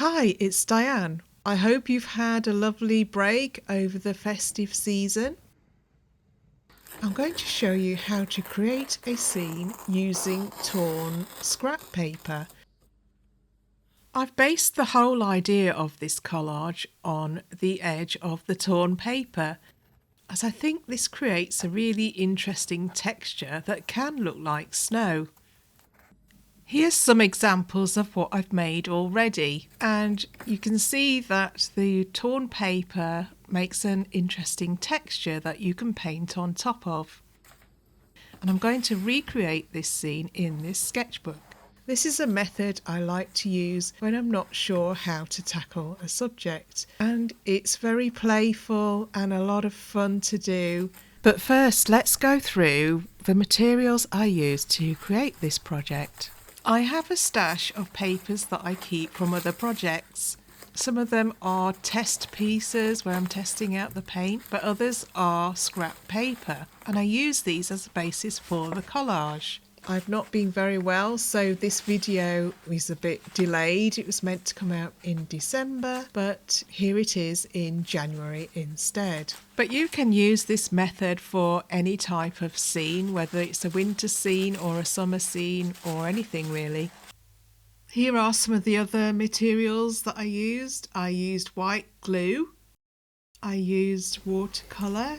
Hi, it's Diane. I hope you've had a lovely break over the festive season. I'm going to show you how to create a scene using torn scrap paper. I've based the whole idea of this collage on the edge of the torn paper, as I think this creates a really interesting texture that can look like snow. Here's some examples of what I've made already, and you can see that the torn paper makes an interesting texture that you can paint on top of. And I'm going to recreate this scene in this sketchbook. This is a method I like to use when I'm not sure how to tackle a subject, and it's very playful and a lot of fun to do. But first, let's go through the materials I used to create this project. I have a stash of papers that I keep from other projects. Some of them are test pieces where I'm testing out the paint, but others are scrap paper, and I use these as a basis for the collage. I've not been very well, so this video is a bit delayed. It was meant to come out in December, but here it is in January instead. But you can use this method for any type of scene, whether it's a winter scene or a summer scene or anything really. Here are some of the other materials that I used. I used white glue. I used watercolour.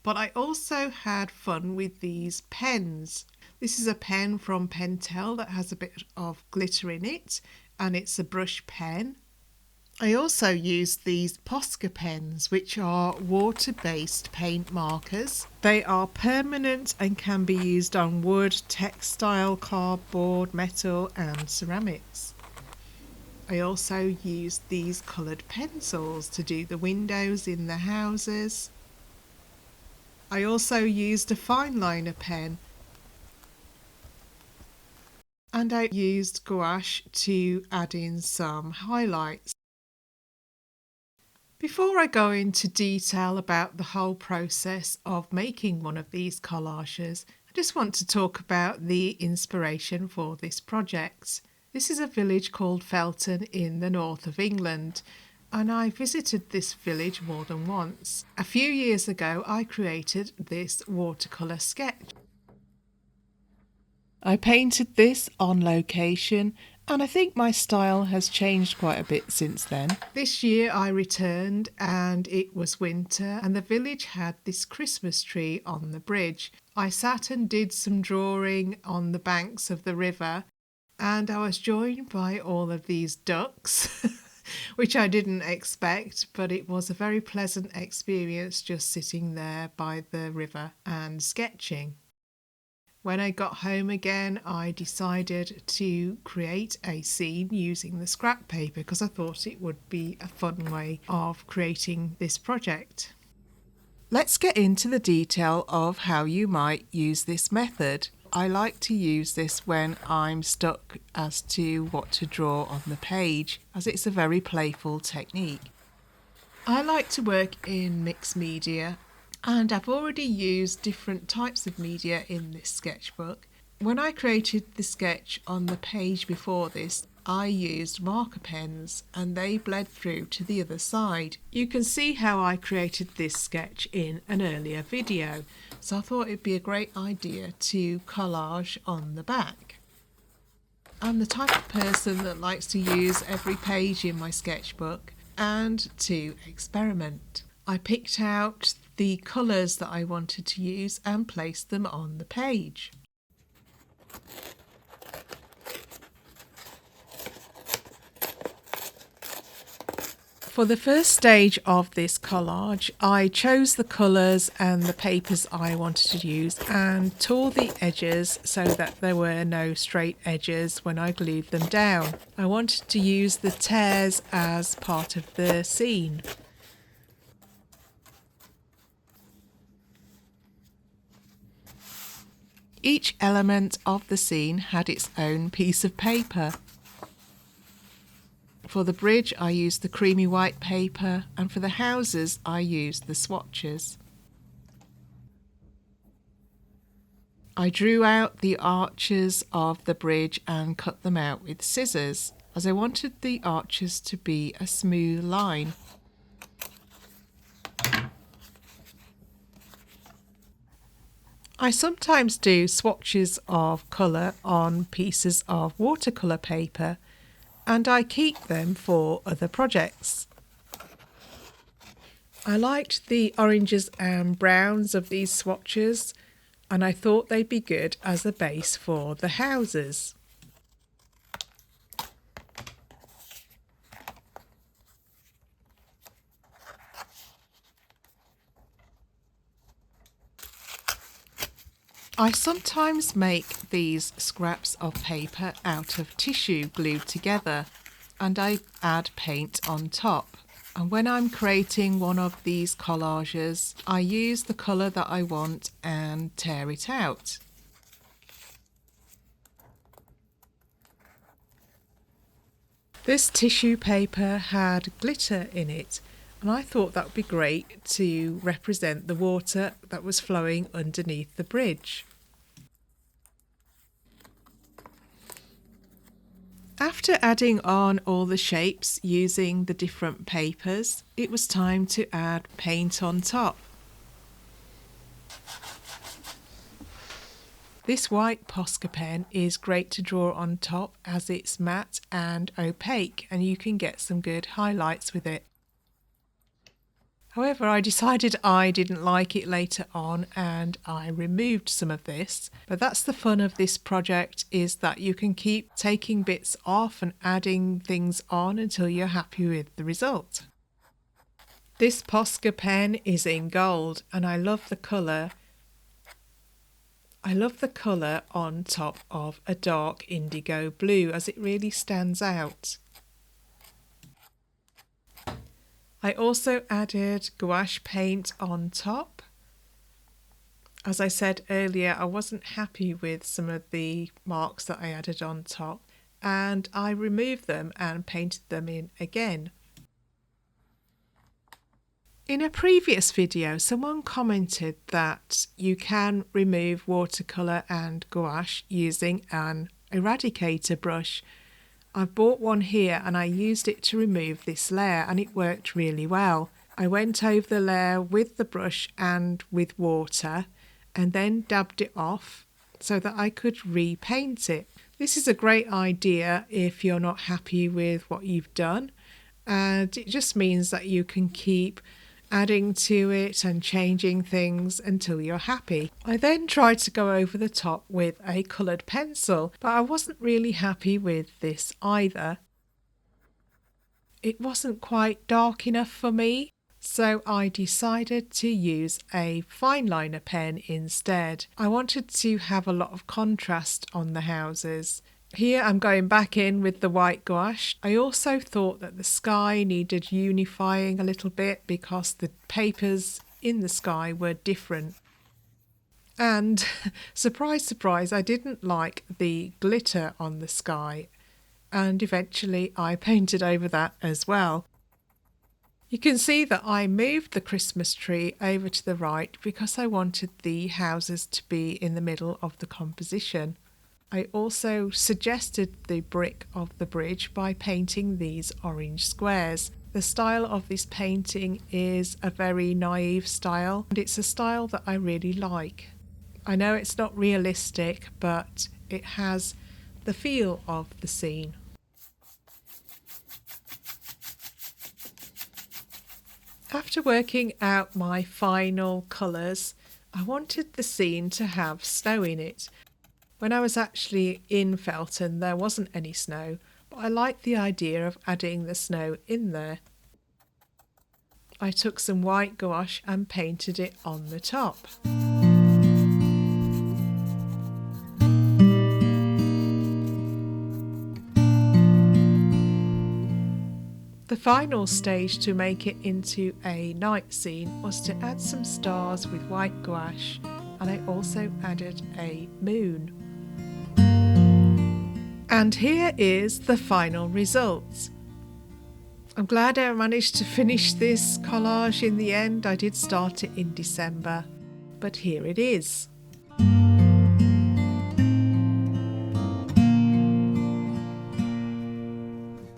But I also had fun with these pens. This is a pen from Pentel that has a bit of glitter in it, and it's a brush pen. I also used these Posca pens, which are water-based paint markers. They are permanent and can be used on wood, textile, cardboard, metal and ceramics. I also used these coloured pencils to do the windows in the houses. I also used a fine liner pen, and I used gouache to add in some highlights. Before I go into detail about the whole process of making one of these collages, I just want to talk about the inspiration for this project. This is a village called Felton in the north of England, and I visited this village more than once. A few years ago I created this watercolour sketch. I painted this on location, and I think my style has changed quite a bit since then. This year I returned and it was winter, and the village had this Christmas tree on the bridge. I sat and did some drawing on the banks of the river, and I was joined by all of these ducks which I didn't expect, but it was a very pleasant experience just sitting there by the river and sketching. When I got home again, I decided to create a scene using the scrap paper because I thought it would be a fun way of creating this project. Let's get into the detail of how you might use this method. I like to use this when I'm stuck as to what to draw on the page, as it's a very playful technique. I like to work in mixed media, and I've already used different types of media in this sketchbook. When I created the sketch on the page before this, I used marker pens and they bled through to the other side. You can see how I created this sketch in an earlier video, so I thought it'd be a great idea to collage on the back. I'm the type of person that likes to use every page in my sketchbook and to experiment. I picked out the colours that I wanted to use and placed them on the page. For the first stage of this collage, I chose the colours and the papers I wanted to use and tore the edges so that there were no straight edges when I glued them down. I wanted to use the tears as part of the scene. Each element of the scene had its own piece of paper. For the bridge I used the creamy white paper, and for the houses I used the swatches. I drew out the arches of the bridge and cut them out with scissors. as I wanted the arches to be a smooth line. I sometimes do swatches of colour on pieces of watercolour paper, and I keep them for other projects. I liked the oranges and browns of these swatches, and I thought they'd be good as a base for the houses. I sometimes make these scraps of paper out of tissue glued together, and I add paint on top. And when I'm creating one of these collages, I use the colour that I want and tear it out. This tissue paper had glitter in it, and I thought that would be great to represent the water that was flowing underneath the bridge. After adding on all the shapes using the different papers, it was time to add paint on top. This white Posca pen is great to draw on top as it's matte and opaque, and you can get some good highlights with it. However, I decided I didn't like it later on and I removed some of this. But that's the fun of this project, is that you can keep taking bits off and adding things on until you're happy with the result. This Posca pen is in gold and I love the colour. I love the colour on top of a dark indigo blue as it really stands out. I also added gouache paint on top. As I said earlier, I wasn't happy with some of the marks that I added on top, and I removed them and painted them in again. In a previous video, someone commented that you can remove watercolour and gouache using an eradicator brush. I bought one here and I used it to remove this layer, and it worked really well. I went over the layer with the brush and with water and then dabbed it off so that I could repaint it. This is a great idea if you're not happy with what you've done, and it just means that you can keep adding to it and changing things until you're happy. I then tried to go over the top with a coloured pencil, but I wasn't really happy with this either. It wasn't quite dark enough for me, so I decided to use a fine liner pen instead. I wanted to have a lot of contrast on the houses. Here I'm going back in with the white gouache. I also thought that the sky needed unifying a little bit because the papers in the sky were different. And surprise, surprise, I didn't like the glitter on the sky, and eventually I painted over that as well. You can see that I moved the Christmas tree over to the right because I wanted the houses to be in the middle of the composition. I also suggested the brick of the bridge by painting these orange squares. The style of this painting is a very naive style, and it's a style that I really like. I know it's not realistic, but it has the feel of the scene. After working out my final colours, I wanted the scene to have snow in it. When I was actually in Felton, there wasn't any snow, but I liked the idea of adding the snow in there. I took some white gouache and painted it on the top. The final stage to make it into a night scene was to add some stars with white gouache, and I also added a moon. And here is the final result. I'm glad I managed to finish this collage in the end. I did start it in December, but here it is.